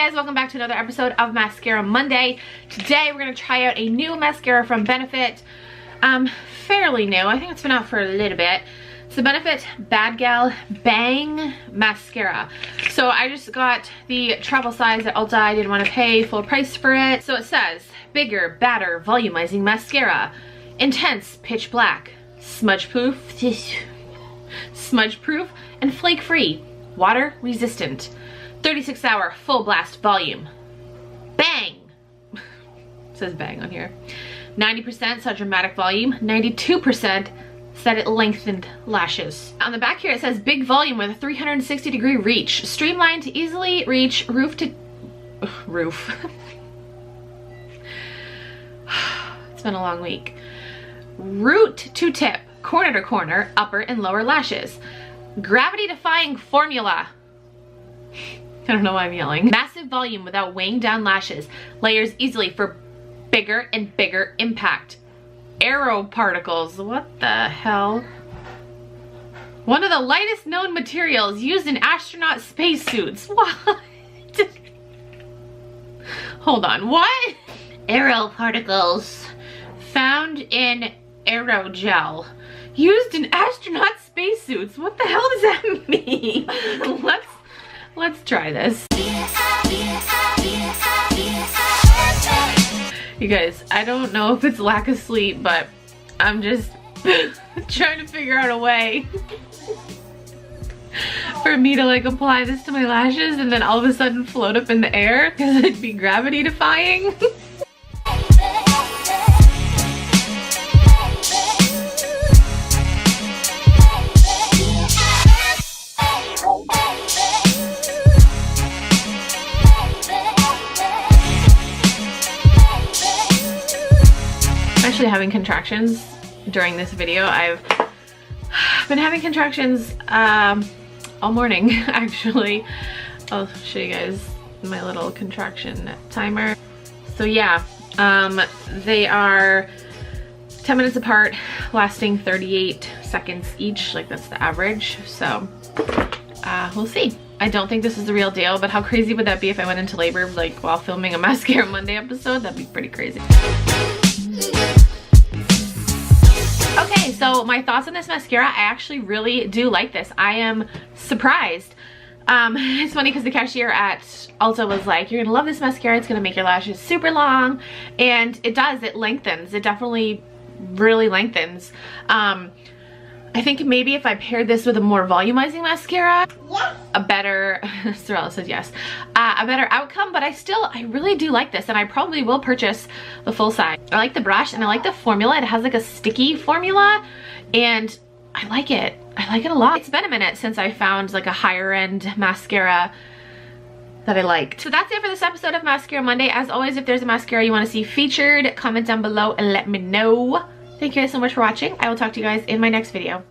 guys, welcome back to another episode of Mascara Monday. Today we're going to try out a new mascara from Benefit. Fairly new. I think it's been out for a little bit. It's the Benefit BADgal Bang Mascara. So I just got the travel size at Ulta. I didn't want to pay full price for it. So it says, bigger, badder, volumizing mascara. Intense, pitch black, smudge proof, and flake free. Water resistant. 36-hour full blast volume. Bang! It says bang on here. 90% saw dramatic volume. 92% said it lengthened lashes. On the back here it says big volume with a 360-degree reach. Streamlined to easily reach roof to roof. It's been a long week. Root to tip, corner to corner, upper and lower lashes. Gravity defying formula. I don't know why I'm yelling. Massive volume without weighing down lashes. Layers easily for bigger and bigger impact. Aero particles. What the hell? One of the lightest known materials used in astronaut spacesuits. What? Hold on. What? Aero particles found in aerogel used in astronaut spacesuits. What the hell does that mean? Let's try this. You guys, I don't know if it's lack of sleep, but I'm just trying to figure out a way for me to like apply this to my lashes and then all of a sudden float up in the air because it'd be gravity defying. Actually having contractions during this video. I've been having contractions all morning actually. I'll show you guys my little contraction timer. So yeah, they are 10 minutes apart, lasting 38 seconds each, like that's the average. So we'll see. I don't think this is the real deal, but how crazy would that be if I went into labor like while filming a Mascara Monday episode? That'd be pretty crazy. Okay, so my thoughts on this mascara, I actually really do like this. I am surprised. It's funny because the cashier at Ulta was like, you're gonna love this mascara, it's gonna make your lashes super long, and it does, it lengthens. It definitely really lengthens. I think maybe if I paired this with a more volumizing mascara, a better, Sorella says yes, a better outcome, but I really do like this, and I probably will purchase the full size. I like the brush, and I like the formula. It has like a sticky formula, and I like it. I like it a lot. It's been a minute since I found like a higher end mascara that I liked. So that's it for this episode of Mascara Monday. As always, if there's a mascara you want to see featured, comment down below and let me know. Thank you guys so much for watching. I will talk to you guys in my next video.